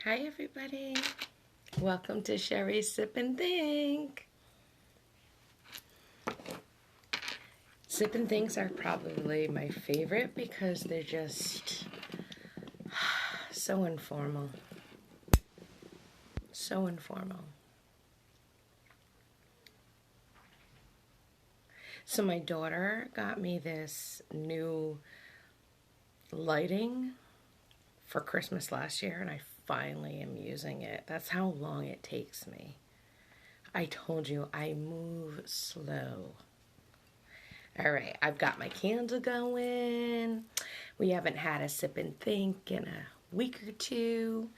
Hi everybody, welcome to Sheri's Sip and Think. Sip and Thinks are probably my favorite because they're just so informal. So informal. So my daughter got me this new lighting for Christmas last year and I finally am using it. That's how long it takes me. I told you I move slow. All right, I've got my candle going. We haven't had a sip and think in a week or two.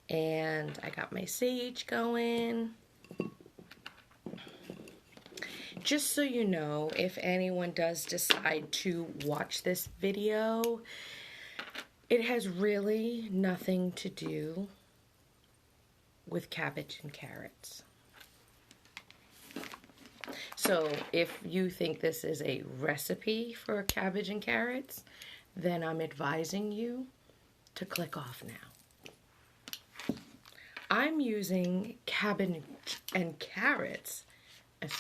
And I got my sage going. Just so you know, if anyone does decide to watch this video, it has really nothing to do with cabbage and carrots. So if you think this is a recipe for cabbage and carrots, then I'm advising you to click off now. I'm using cabbage and carrots as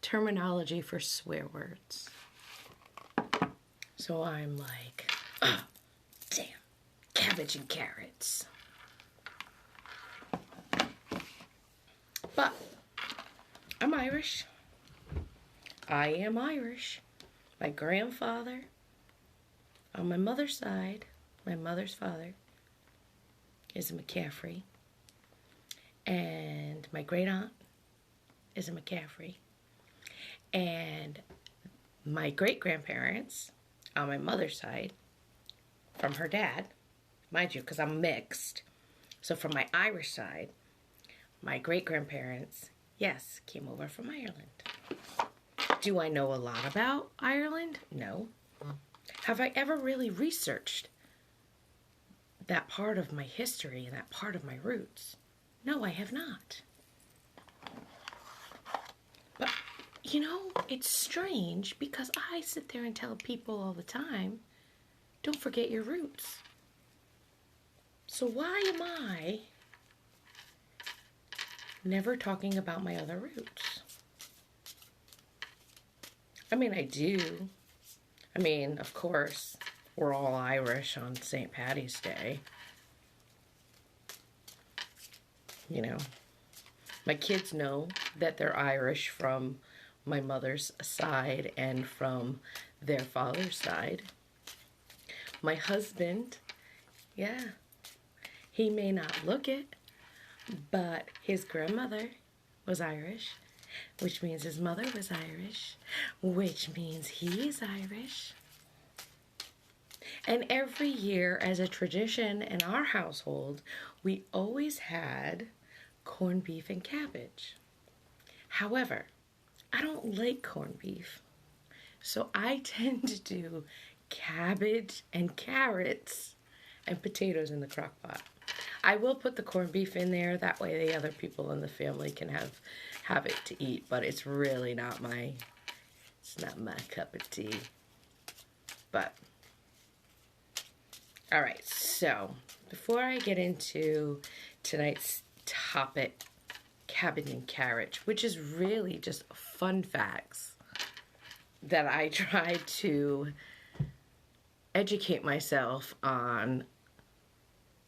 terminology for swear words. So I'm like, oh, damn, cabbage and carrots. But I'm Irish. I am Irish. My grandfather on my mother's side, my mother's father, is a McCaffrey. And my great aunt is a McCaffrey. And my great grandparents on my mother's side, from her dad, mind you, because I'm mixed. So from my Irish side, my great grandparents, yes, came over from Ireland. Do I know a lot about Ireland? No. Have I ever really researched that part of my history and that part of my roots? No, I have not. But, you know, it's strange because I sit there and tell people all the time, don't forget your roots. So why am I never talking about my other roots? I mean, I do. I mean, of course, we're all Irish on St. Paddy's Day. You know, my kids know that they're Irish from my mother's side and from their father's side. My husband, yeah, he may not look it, but his grandmother was Irish, which means his mother was Irish, which means he's Irish. And every year, as a tradition in our household, we always had corned beef and cabbage. However, I don't like corned beef, so I tend to do cabbage and carrots and potatoes in the crock pot. I will put the corned beef in there, that way the other people in the family can have it to eat, but it's really not my cup of tea. But all right, so before I get into tonight's topic, cabbage and carrot, which is really just fun facts that I try to educate myself on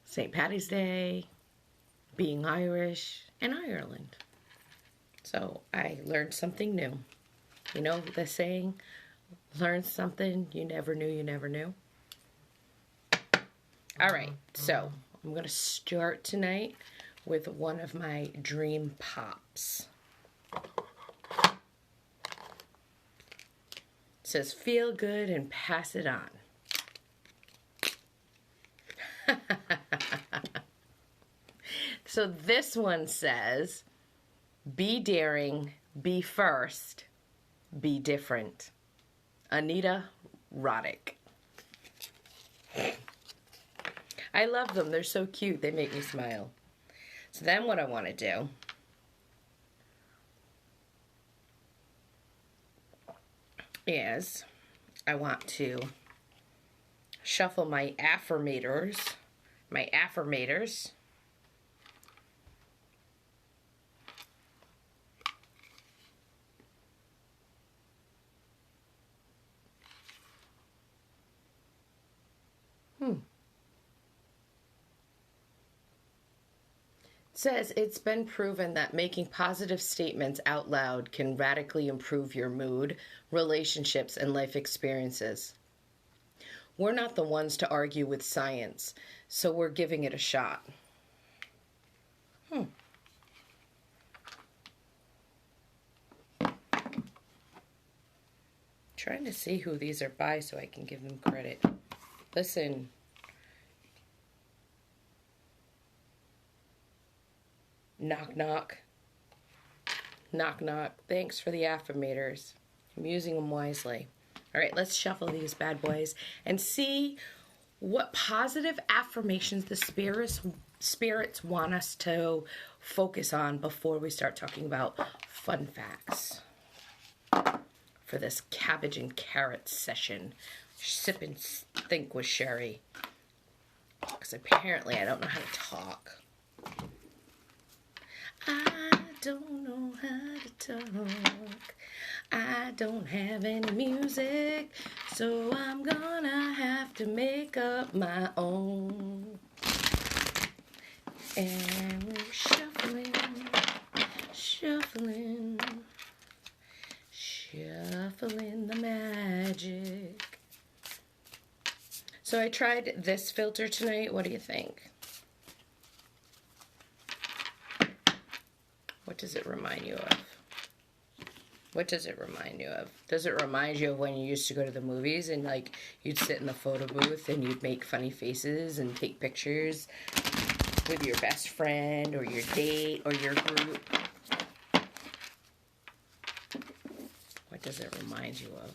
St. Paddy's Day, being Irish, and Ireland. So I learned something new. You know the saying, learn something you never knew you never knew? All right, so I'm going to start tonight with one of my dream pops. It says, feel good and pass it on. So this one says, be daring, be first, be different. Anita Roddick. I love them. They're so cute. They make me smile. So then what I want to do is I want to shuffle my affirmators, Says it's been proven that making positive statements out loud can radically improve your mood, relationships, and life experiences. We're not the ones to argue with science, so we're giving it a shot. Trying to see who these are by so I can give them credit. Listen. Knock, knock. Knock, knock. Thanks for the affirmators. I'm using them wisely. All right, let's shuffle these bad boys and see what positive affirmations the spirits want us to focus on before we start talking about fun facts for this cabbage and carrot session. Sip and think with Sheri. Because apparently I don't know how to talk. I don't know how to talk. I don't have any music, so I'm gonna have to make up my own. And we're shuffling, shuffling, shuffling the magic. So I tried this filter tonight. What do you think? What does it remind you of? What does it remind you of? Does it remind you of when you used to go to the movies and like you'd sit in the photo booth and you'd make funny faces and take pictures with your best friend or your date or your group? What does it remind you of?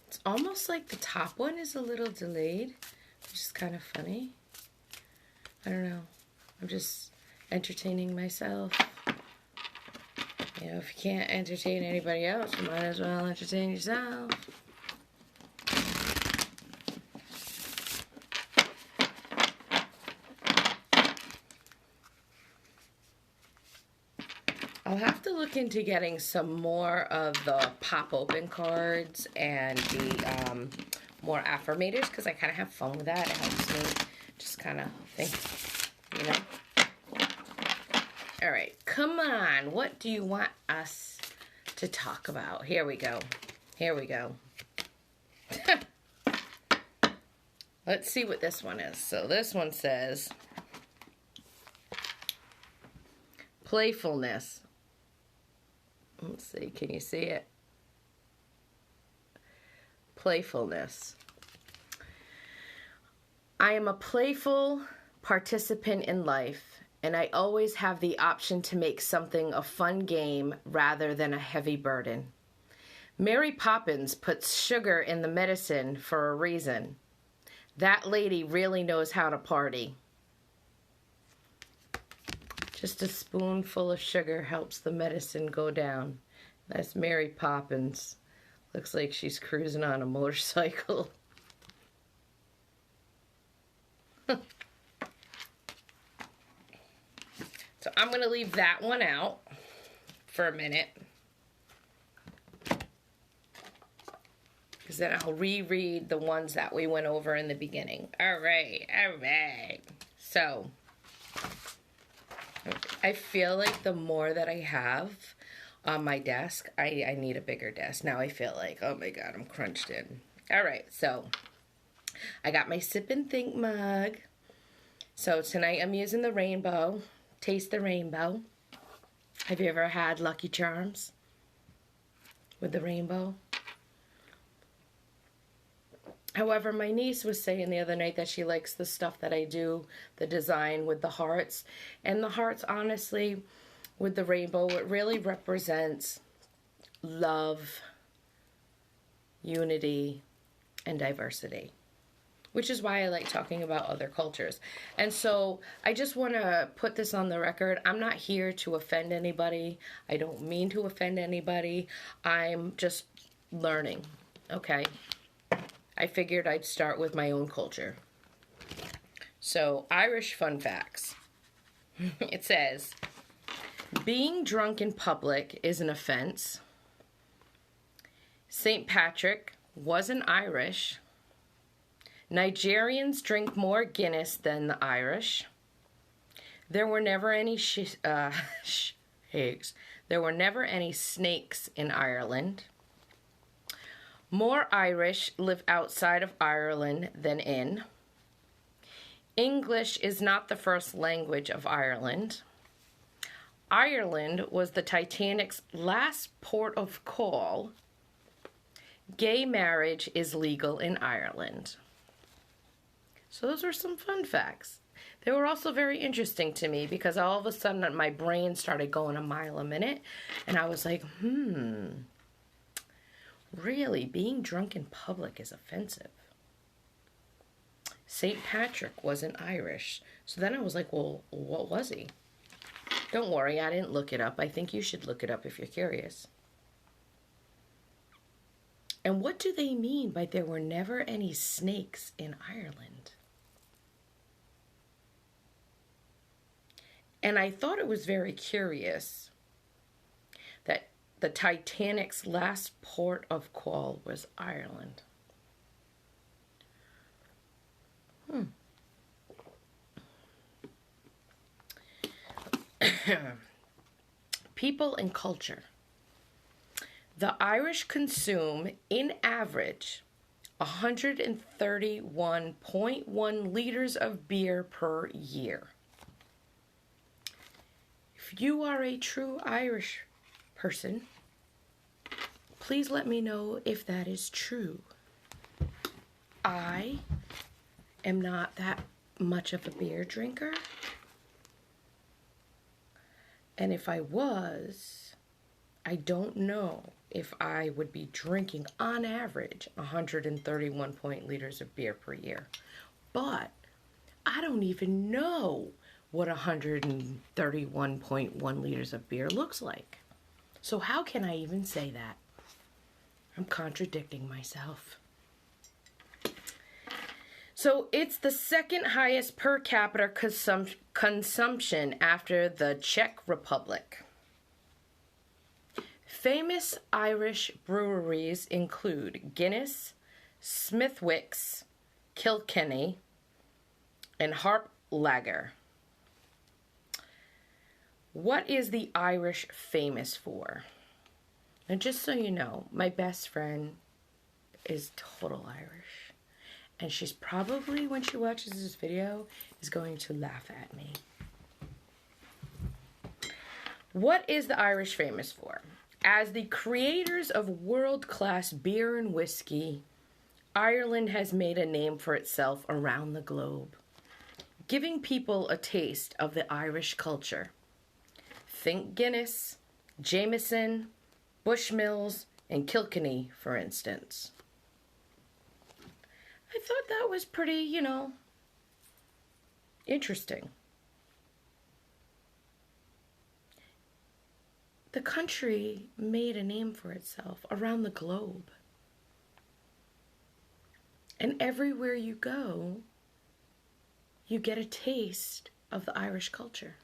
It's almost like the top one is a little delayed, which is kind of funny. I don't know. I'm just entertaining myself. You know, if you can't entertain anybody else, you might as well entertain yourself. I'll have to look into getting some more of the pop-open cards and the more affirmators because I kind of have fun with that. It helps me just kind of think, you know. All right, come on. What do you want us to talk about? Here we go. Here we go. Let's see what this one is. So this one says, playfulness. Let's see, can you see it? Playfulness. I am a playful participant in life, and I always have the option to make something a fun game rather than a heavy burden. Mary Poppins puts sugar in the medicine for a reason. That lady really knows how to party. Just a spoonful of sugar helps the medicine go down. That's Mary Poppins. Looks like she's cruising on a motorcycle. So I'm going to leave that one out for a minute. Because then I'll reread the ones that we went over in the beginning. All right, all right. So I feel like the more that I have on my desk, I need a bigger desk. Now I feel like, oh my God, I'm crunched in. All right, so I got my Sip and Think mug. So tonight I'm using the rainbow. Taste the rainbow. Have you ever had Lucky Charms with the rainbow? However, my niece was saying the other night that she likes the stuff that I do, the design with the hearts. And the hearts, honestly, with the rainbow, it really represents love, unity, and diversity. Which is why I like talking about other cultures. And so I just want to put this on the record. I'm not here to offend anybody. I don't mean to offend anybody. I'm just learning, okay? I figured I'd start with my own culture. So, Irish fun facts. It says, being drunk in public is an offense. St. Patrick wasn't Irish. Nigerians drink more Guinness than the Irish. There were never any There were never any snakes in Ireland. More Irish live outside of Ireland than in. English is not the first language of Ireland. Ireland was the Titanic's last port of call. Gay marriage is legal in Ireland. So those were some fun facts. They were also very interesting to me because all of a sudden my brain started going a mile a minute. And I was like, really, being drunk in public is offensive. St. Patrick wasn't Irish. So then I was like, well, what was he? Don't worry, I didn't look it up. I think you should look it up if you're curious. And what do they mean by there were never any snakes in Ireland? And I thought it was very curious that the Titanic's last port of call was Ireland. People and culture. The Irish consume, in average, 131.1 liters of beer per year. If you are a true Irish person, please let me know if that is true. I am not that much of a beer drinker. And if I was, I don't know if I would be drinking, on average, 131 liters of beer per year. But I don't even know what 131.1 liters of beer looks like. So how can I even say that? I'm contradicting myself. So it's the second highest per capita consumption after the Czech Republic. Famous Irish breweries include Guinness, Smithwick's, Kilkenny, and Harp Lager. What is the Irish famous for? And just so you know, my best friend is total Irish. And she's probably, when she watches this video, is going to laugh at me. What is the Irish famous for? As the creators of world-class beer and whiskey, Ireland has made a name for itself around the globe, giving people a taste of the Irish culture. Think Guinness, Jameson, Bushmills, and Kilkenny, for instance. I thought that was pretty, interesting. The country made a name for itself around the globe. And everywhere you go, you get a taste of the Irish culture.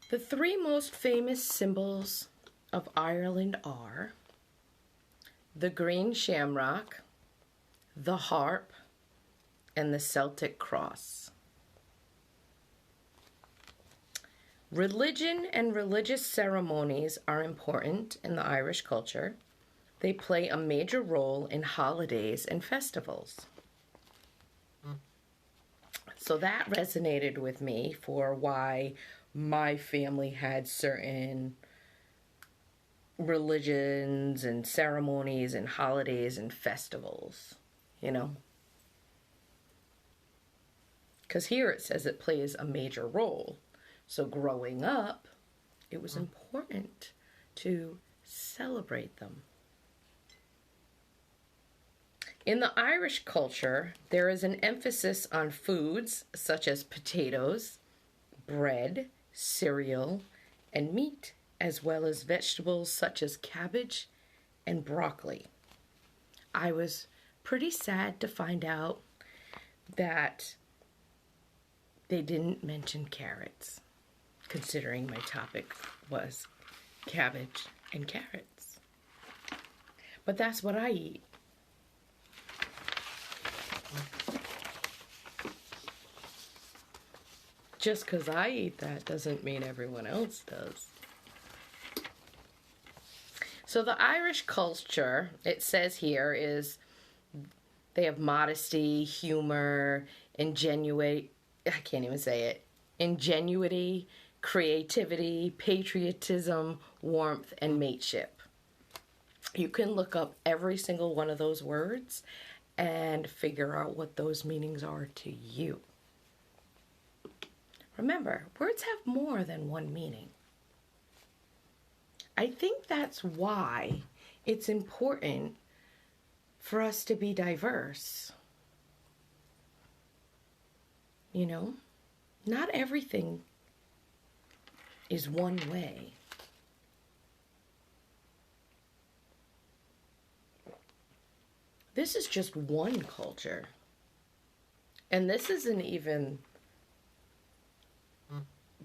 The three most famous symbols of Ireland are the green shamrock, the harp, and the Celtic cross. Religion and religious ceremonies are important in the Irish culture. They play a major role in holidays and festivals. So that resonated with me for why my family had certain religions and ceremonies and holidays and festivals, Because here it says it plays a major role. So growing up, it was important to celebrate them. In the Irish culture, there is an emphasis on foods such as potatoes, bread, cereal, and meat, as well as vegetables such as cabbage and broccoli. I was pretty sad to find out that they didn't mention carrots. considering my topic was cabbage and carrots. But that's what I eat. Just because I eat that doesn't mean everyone else does. So the Irish culture, it says here, is they have modesty, humor, ingenuity, creativity, patriotism, warmth, and mateship. You can look up every single one of those words and figure out what those meanings are to you. Remember, words have more than one meaning. I think that's why it's important for us to be diverse. You know, not everything is one way. This is just one culture. And this isn't even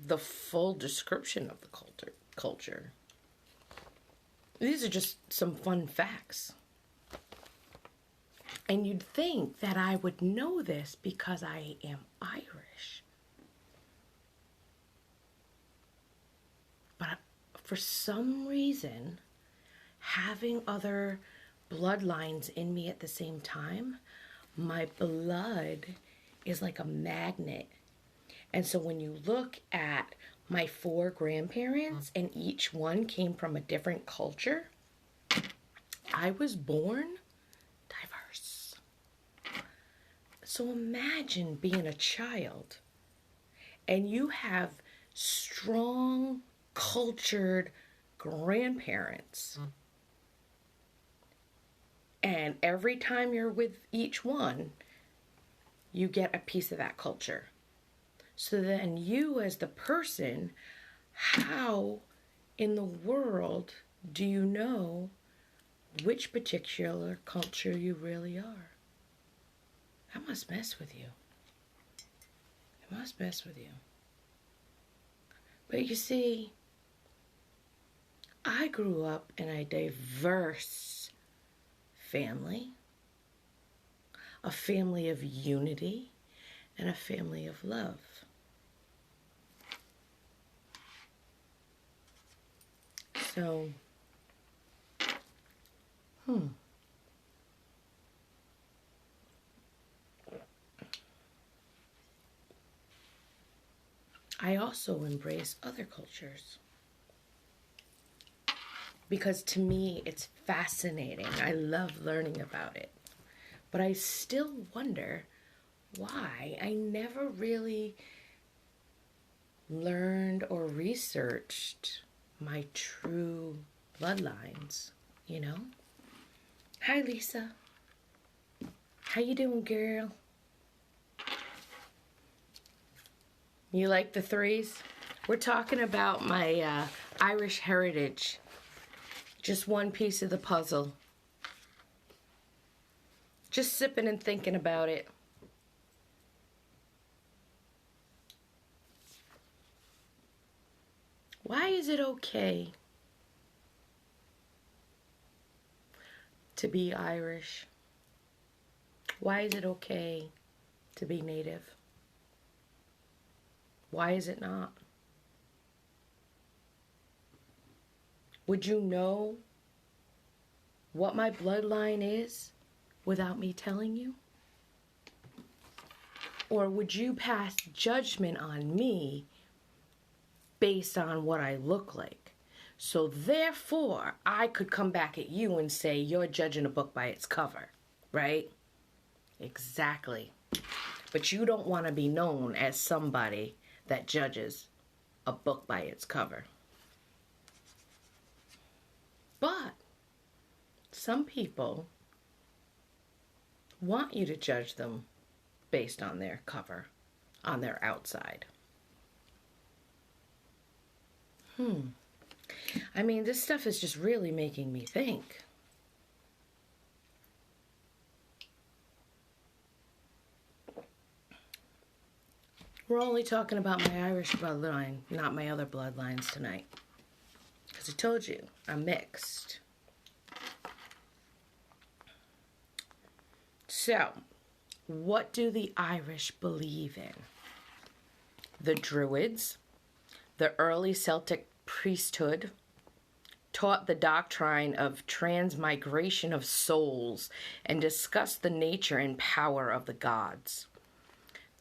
the full description of the culture. These are just some fun facts. And you'd think that I would know this because I am Irish. But for some reason, having other bloodlines in me at the same time, my blood is like a magnet. And so when you look at my 4 grandparents and each one came from a different culture, I was born diverse. So imagine being a child and you have strong, cultured grandparents. And every time you're with each one, you get a piece of that culture. So then you as the person, how in the world do you know which particular culture you really are? That must mess with you. It must mess with you. But you see, I grew up in a diverse family, a family of unity, and a family of love. So, I also embrace other cultures because to me it's fascinating. I love learning about it. But I still wonder why I never really learned or researched my true bloodlines, you know? Hi, Lisa. How you doing, girl? You like the 3s? We're talking about my Irish heritage. Just one piece of the puzzle. Just sipping and thinking about it. Why is it okay to be Irish? Why is it okay to be Native? Why is it not? Would you know what my bloodline is without me telling you? Or would you pass judgment on me based on what I look like? So therefore, I could come back at you and say, you're judging a book by its cover, right? Exactly. But you don't want to be known as somebody that judges a book by its cover. But some people want you to judge them based on their cover, on their outside. I mean, this stuff is just really making me think. We're only talking about my Irish bloodline, not my other bloodlines tonight. Because I told you, I'm mixed. So, what do the Irish believe in? The Druids, the early Celtic priesthood, taught the doctrine of transmigration of souls and discussed the nature and power of the gods.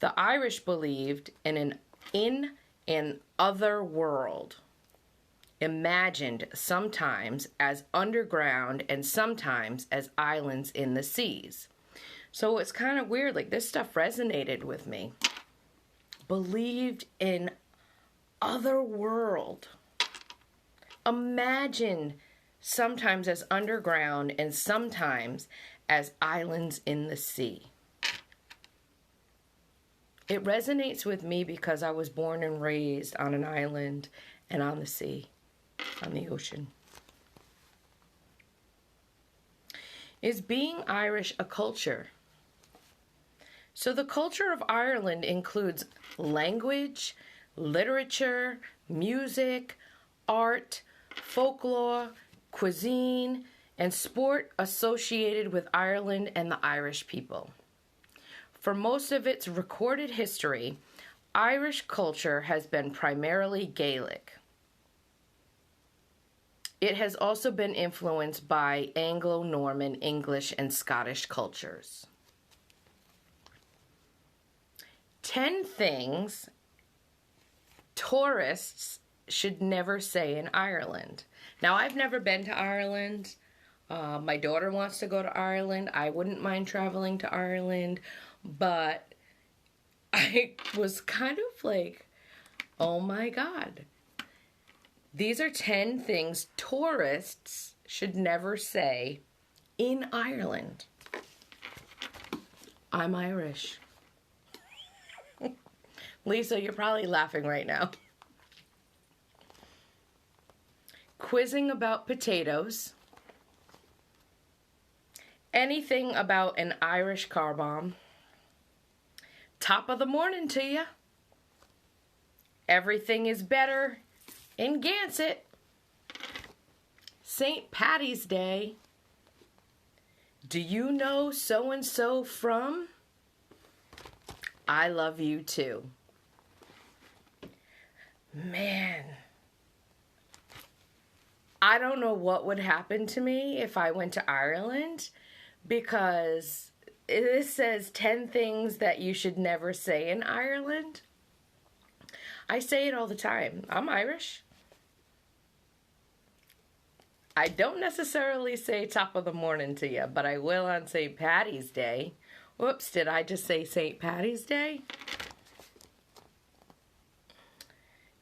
The Irish believed in an other world, imagined sometimes as underground and sometimes as islands in the seas. So it's kind of weird, like this stuff resonated with me. Believed in other world. Imagine sometimes as underground and sometimes as islands in the sea. It resonates with me because I was born and raised on an island and on the sea, on the ocean. Is being Irish a culture? So the culture of Ireland includes language, literature, music, art, folklore, cuisine, and sport associated with Ireland and the Irish people. For most of its recorded history, Irish culture has been primarily Gaelic. It has also been influenced by Anglo-Norman, English, and Scottish cultures. 10 things tourists should never say in Ireland. Now, I've never been to Ireland. My daughter wants to go to Ireland. I wouldn't mind traveling to Ireland, but I was kind of like, oh my God. These are 10 things tourists should never say in Ireland. I'm Irish. Lisa, you're probably laughing right now. Quizzing about potatoes. Anything about an Irish car bomb. Top of the morning to you. Everything is better in Gansett. St. Patty's Day. Do you know so-and-so from? I love you too. Man, I don't know what would happen to me if I went to Ireland, because it says 10 things that you should never say in Ireland. I say it all the time. I'm Irish. I don't necessarily say top of the morning to you, but I will on St. Patty's Day. Whoops, did I just say St. Patty's Day?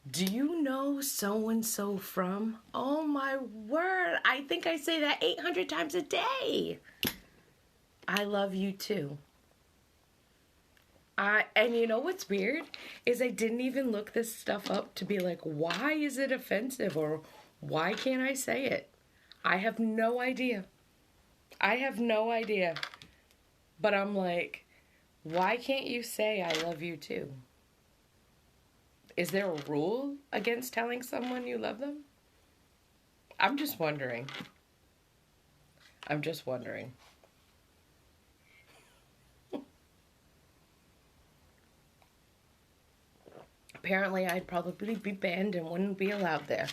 Do you know so-and-so from? Oh my word, I think I say that 800 times a day. I love you too. And you know what's weird? Is I didn't even look this stuff up to be like, why is it offensive? Or why can't I say it? I have no idea. I have no idea. But I'm like, why can't you say I love you too? Is there a rule against telling someone you love them? I'm just wondering. I'm just wondering. Apparently, I'd probably be banned and wouldn't be allowed there.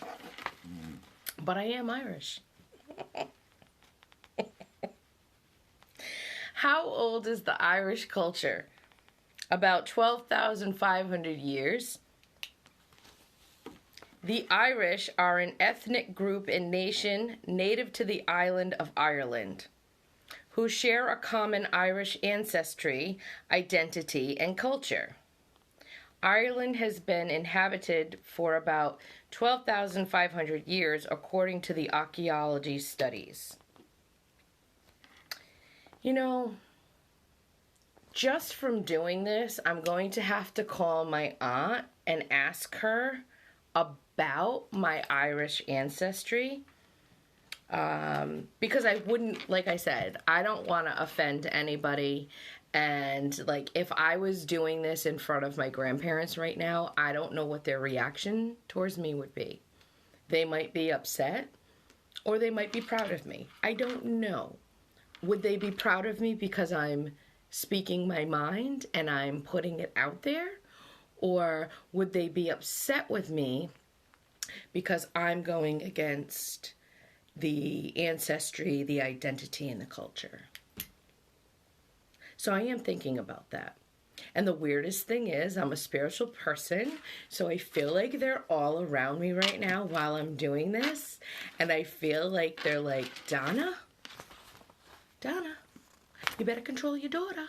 But I am Irish. How old is the Irish culture? About 12,500 years. The Irish are an ethnic group and nation native to the island of Ireland, who share a common Irish ancestry, identity, and culture. Ireland has been inhabited for about 12,500 years, according to the archaeology studies. You know, just from doing this, I'm going to have to call my aunt and ask her about my Irish ancestry, Because I wouldn't, like I said, I don't want to offend anybody. And like, if I was doing this in front of my grandparents right now, I don't know what their reaction towards me would be. They might be upset, or they might be proud of me. I don't know. Would they be proud of me because I'm speaking my mind and I'm putting it out there? Or would they be upset with me because I'm going against the ancestry, the identity, and the culture? So I am thinking about that. And the weirdest thing is, I'm a spiritual person, so I feel like they're all around me right now while I'm doing this. And I feel like they're like, Donna, you better control your daughter.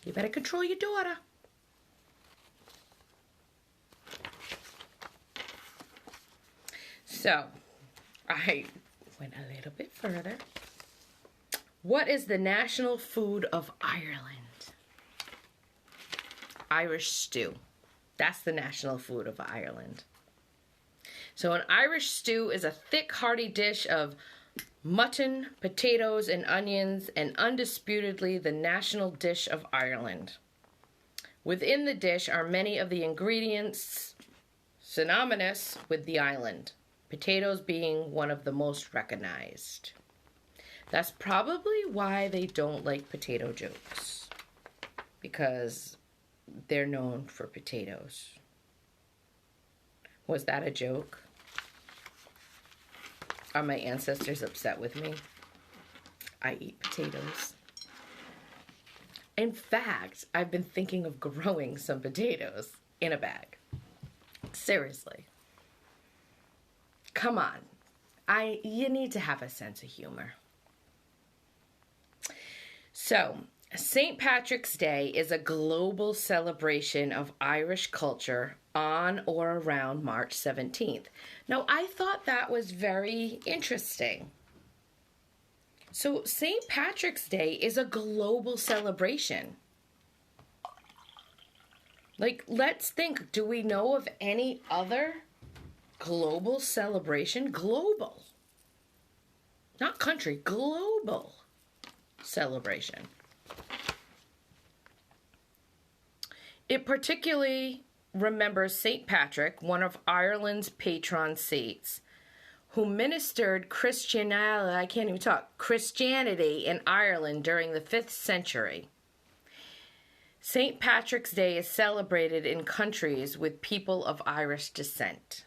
You better control your daughter. So, I went a little bit further. What is the national food of Ireland? Irish stew. That's the national food of Ireland. So an Irish stew is a thick, hearty dish of mutton, potatoes, and onions, and undisputedly the national dish of Ireland. Within the dish are many of the ingredients synonymous with the island, potatoes being one of the most recognized. That's probably why they don't like potato jokes, because they're known for potatoes. Was that a joke? Are my ancestors upset with me? I eat potatoes. In fact, I've been thinking of growing some potatoes in a bag. Seriously. Come on. You need to have a sense of humor. So, St. Patrick's Day is a global celebration of Irish culture on or around March 17th. Now, I thought that was very interesting. So, St. Patrick's Day is a global celebration. Like, let's think, do we know of any other global celebration? Global. Not country, global celebration. It particularly remembers St. Patrick, one of Ireland's patron saints, who ministered Christianity in Ireland during the 5th century. St. Patrick's Day is celebrated in countries with people of Irish descent.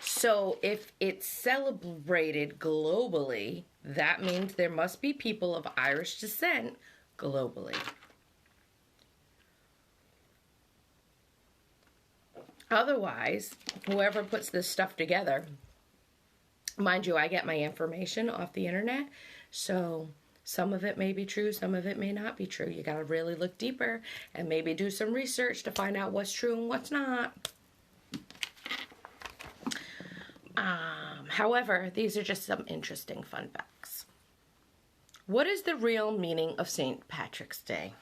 So if it's celebrated globally, that means there must be people of Irish descent globally. Otherwise, whoever puts this stuff together, mind you, I get my information off the internet, so some of it may be true, some of it may not be true. You gotta really look deeper and maybe do some research to find out what's true and what's not. However, these are just some interesting fun facts. What is the real meaning of St. Patrick's Day?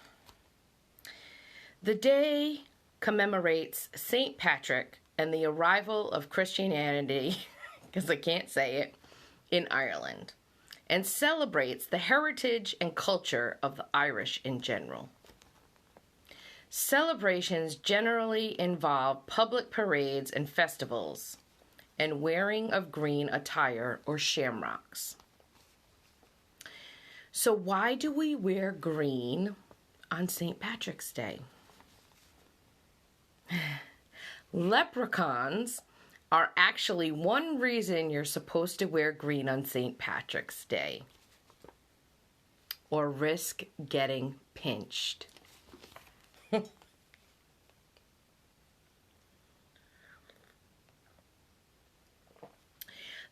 The day commemorates St. Patrick and the arrival of Christianity, because I can't say it, in Ireland, and celebrates the heritage and culture of the Irish in general. Celebrations generally involve public parades and festivals, and wearing of green attire or shamrocks. So why do we wear green on St. Patrick's Day? Leprechauns are actually one reason you're supposed to wear green on St. Patrick's Day, or risk getting pinched.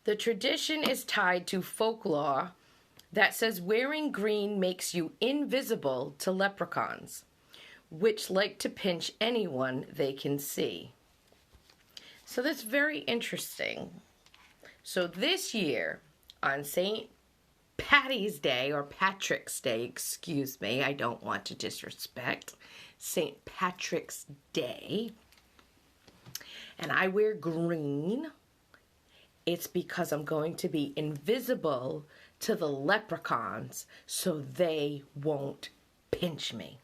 The tradition is tied to folklore that says wearing green makes you invisible to leprechauns, which like to pinch anyone they can see. So that's very interesting. So this year, on St. Patty's Day, or Patrick's Day, excuse me, I don't want to disrespect, St. Patrick's Day, and I wear green, It's because I'm going to be invisible to the leprechauns so they won't pinch me.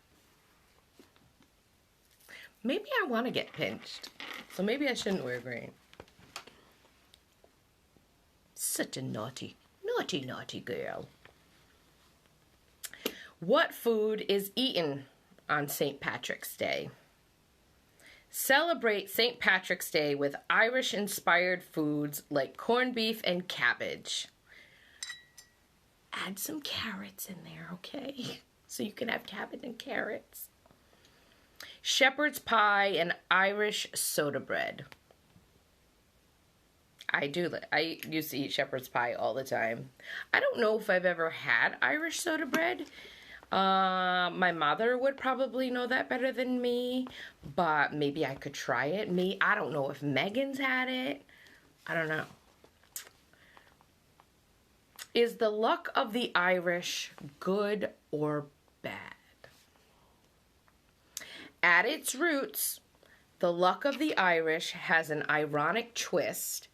Maybe I want to get pinched, so maybe I shouldn't wear green. Such a naughty, naughty, naughty girl. What food is eaten on St. Patrick's Day? Celebrate St. Patrick's Day with Irish-inspired foods like corned beef and cabbage. Add some carrots in there, okay? So you can have cabbage and carrots. Shepherd's pie and Irish soda bread. I used to eat shepherd's pie all the time. I don't know if I've ever had Irish soda bread. My mother would probably know that better than me, but maybe I could try it. I don't know if Megan's had it. I don't know. Is the luck of the Irish good or bad? At its roots, the luck of the Irish has an ironic twist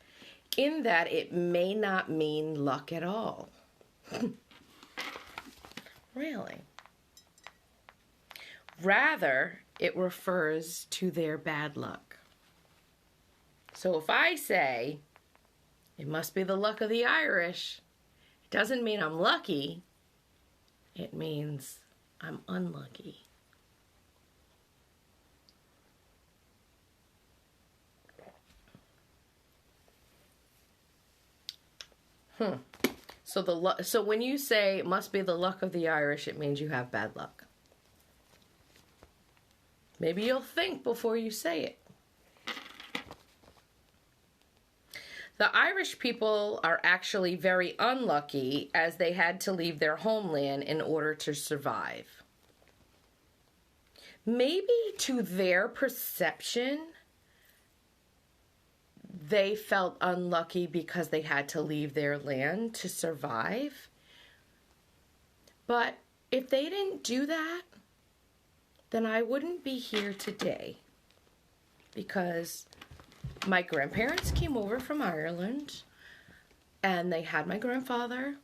in that it may not mean luck at all. Really? Rather, it refers to their bad luck. So if I say, it must be the luck of the Irish, it doesn't mean I'm lucky. It means I'm unlucky. So when you say it must be the luck of the Irish, it means you have bad luck. Maybe you'll think before you say it. The Irish people are actually very unlucky as they had to leave their homeland in order to survive. Maybe to their perception, they felt unlucky because they had to leave their land to survive. But if they didn't do that, then I wouldn't be here today. Because my grandparents came over from Ireland, and they had my grandfather,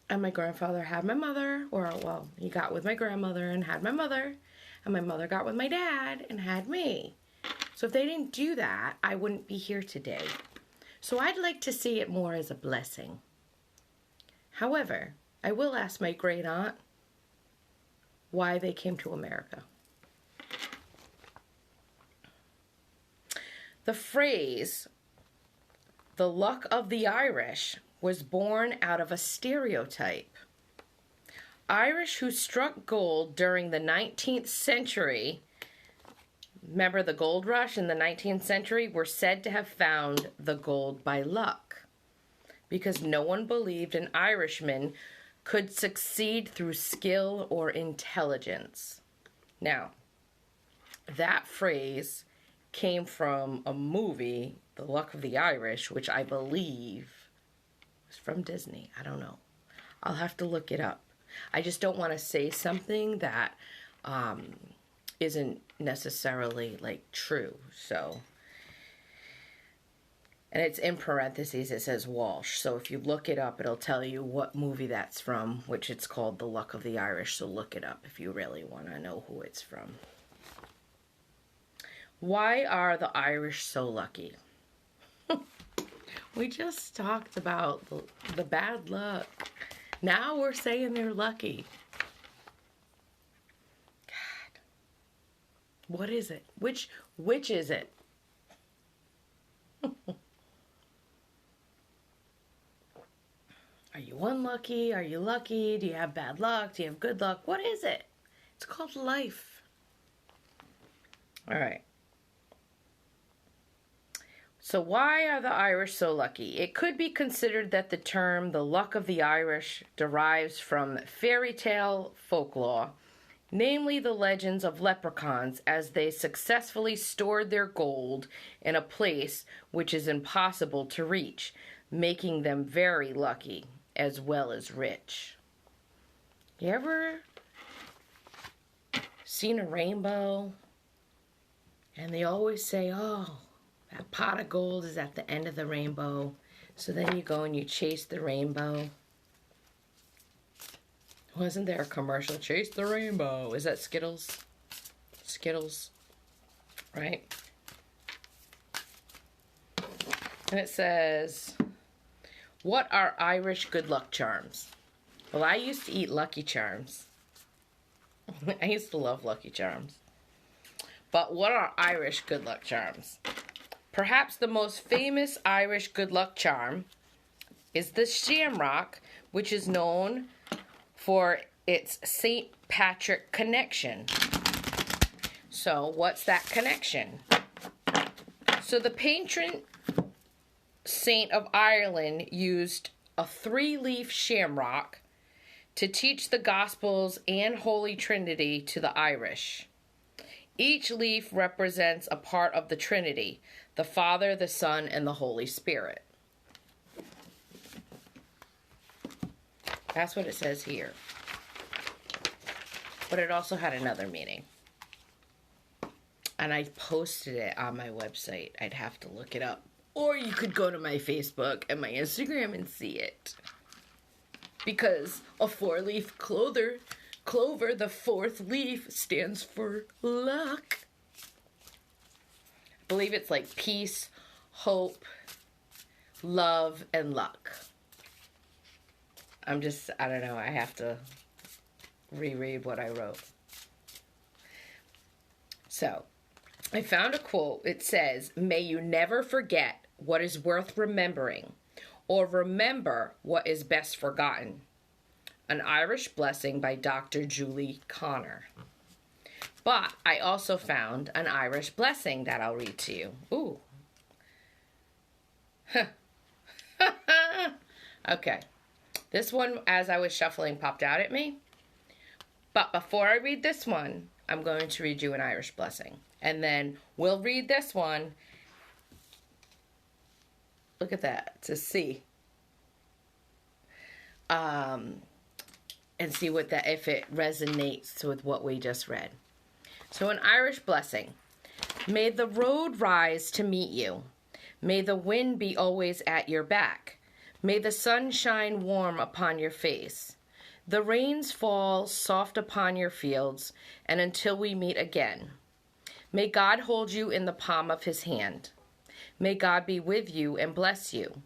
and my grandfather had my mother, he got with my grandmother and had my mother, and my mother got with my dad and had me. So if they didn't do that, I wouldn't be here today. So I'd like to see it more as a blessing. However, I will ask my great aunt why they came to America. The phrase, the luck of the Irish, was born out of a stereotype. Irish who struck gold during the 19th century, remember the gold rush in the 19th century, were said to have found the gold by luck, because no one believed an Irishman could succeed through skill or intelligence. Now, that phrase came from a movie, The Luck of the Irish, which I believe was from Disney. I don't know. I'll have to look it up. I just don't want to say something that isn't necessarily true. So, and it's in parentheses, it says Walsh. So if you look it up, it'll tell you what movie that's from, which it's called The Luck of the Irish. So look it up if you really want to know who it's from. Why are the Irish so lucky? We just talked about the bad luck. Now we're saying they're lucky. God. What is it? Which is it? Are you unlucky? Are you lucky? Do you have bad luck? Do you have good luck? What is it? It's called life. All right. So why are the Irish so lucky? It could be considered that the term the luck of the Irish derives from fairy tale folklore, namely the legends of leprechauns as they successfully stored their gold in a place which is impossible to reach, making them very lucky as well as rich. You ever seen a rainbow and they always say, oh, That pot of gold is at the end of the rainbow. So then you go and you chase the rainbow. Wasn't there a commercial? Chase the rainbow. Is that Skittles? Skittles, right? And it says, what are Irish good luck charms? Well, I used to eat Lucky Charms. I used to love Lucky Charms. But what are Irish good luck charms? Perhaps the most famous Irish good luck charm is the shamrock, which is known for its St. Patrick connection. So, what's that connection? So, the patron saint of Ireland used a 3-leaf shamrock to teach the Gospels and Holy Trinity to the Irish. Each leaf represents a part of the Trinity, the Father, the Son, and the Holy Spirit. That's what it says here. But it also had another meaning. And I posted it on my website. I'd have to look it up. Or you could go to my Facebook and my Instagram and see it. Because a 4-leaf clover, the 4th leaf stands for luck. I believe it's like peace, hope, love, and luck. I don't know, I have to reread what I wrote. So, I found a quote. It says, may you never forget what is worth remembering, or remember what is best forgotten. An Irish Blessing by Dr. Julie Connor. But I also found an Irish blessing that I'll read to you. Ooh. Okay. This one, as I was shuffling, popped out at me. But before I read this one, I'm going to read you an Irish blessing. And then we'll read this one. Look at that. It's a C. And see what that, if it resonates with what we just read. So an Irish blessing. May the road rise to meet you. May the wind be always at your back. May the sun shine warm upon your face. The rains fall soft upon your fields, and until we meet again. May God hold you in the palm of his hand. May God be with you and bless you.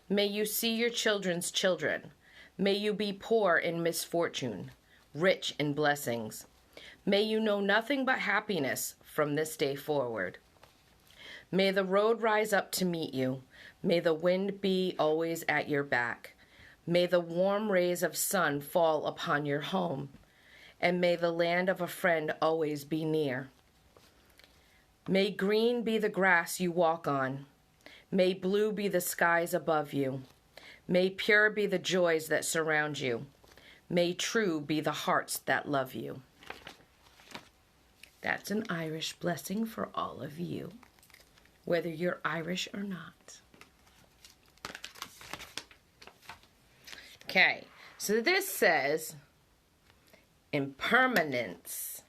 May you see your children's children. May you be poor in misfortune, rich in blessings. May you know nothing but happiness from this day forward. May the road rise up to meet you. May the wind be always at your back. May the warm rays of sun fall upon your home. And may the land of a friend always be near. May green be the grass you walk on. May blue be the skies above you. May pure be the joys that surround you. May true be the hearts that love you. That's an Irish blessing for all of you, whether you're Irish or not. Okay, so this says, impermanence.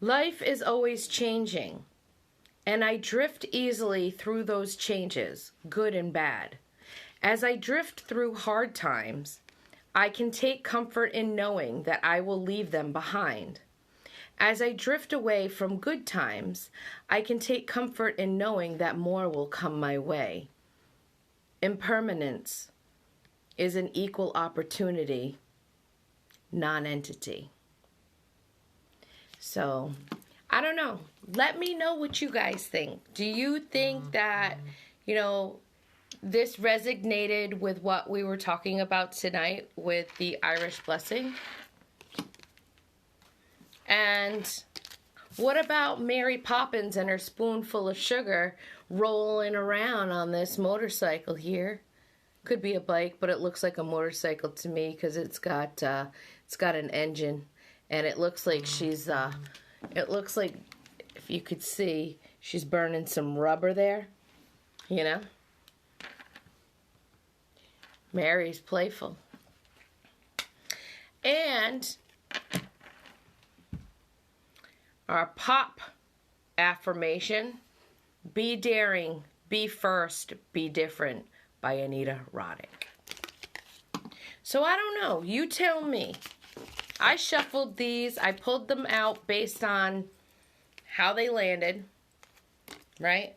Life is always changing, and I drift easily through those changes, good and bad. As I drift through hard times, I can take comfort in knowing that I will leave them behind. As I drift away from good times, I can take comfort in knowing that more will come my way. Impermanence is an equal opportunity non-entity. So, I don't know. Let me know what you guys think. Do you think that, this resonated with what we were talking about tonight with the Irish blessing? And what about Mary Poppins and her spoonful of sugar rolling around on this motorcycle here? Could be a bike, but it looks like a motorcycle to me because it's got an engine, and it looks like it looks like, if you could see, she's burning some rubber there, Mary's playful. And Our pop affirmation, be daring, be first, be different, by Anita Roddick. So I don't know. You tell me. I shuffled these. I pulled them out based on how they landed, right?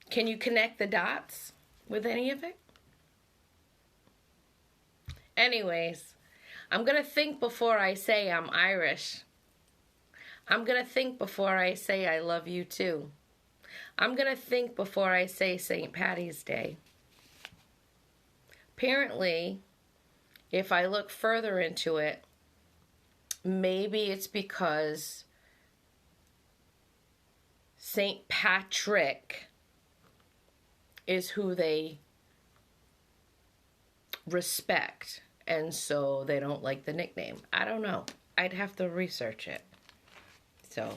Can you connect the dots with any of it? Anyways, I'm going to think before I say I'm Irish. I'm going to think before I say I love you too. I'm going to think before I say St. Patty's Day. Apparently, if I look further into it, maybe it's because St. Patrick is who they respect, and so they don't like the nickname. I don't know. I'd have to research it. So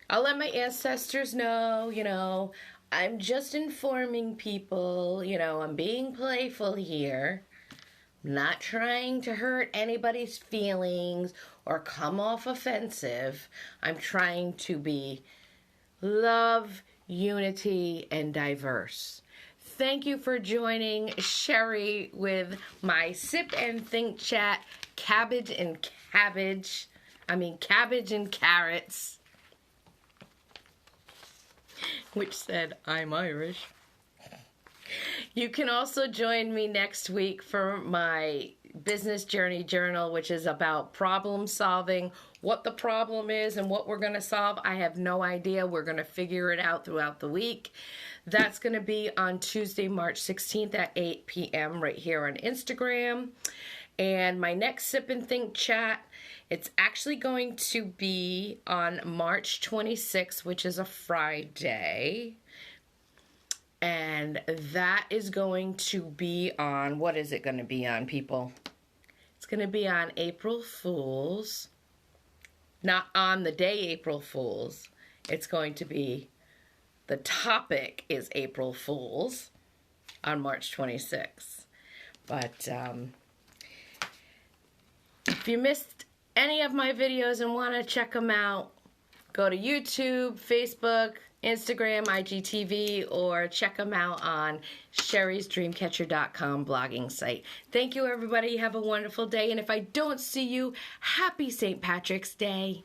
I'll let my ancestors know, you know, I'm just informing people, you know, I'm being playful here. I'm not trying to hurt anybody's feelings or come off offensive. I'm trying to be love, unity, and diverse. Thank you for joining Sheri with my Sip and Think chat, Cabbage and Carrots. Which said, I'm Irish. You can also join me next week for my business journey journal, which is about problem solving, what the problem is and what we're going to solve. I have no idea. We're going to figure it out throughout the week. That's going to be on Tuesday, March 16th at 8 p.m. right here on Instagram. And my next Sip and Think chat, it's actually going to be on March 26th, which is a Friday. And that is going to be on, what is it going to be on, people? It's going to be on April Fool's. Not on the day April Fool's. It's going to be, the topic is April Fool's on March 26th. But if you missed any of my videos and want to check them out, go to YouTube, Facebook, Instagram, IGTV, or check them out on Sherry'sDreamCatcher.com blogging site. Thank you, everybody. Have a wonderful day. And if I don't see you, happy St. Patrick's Day.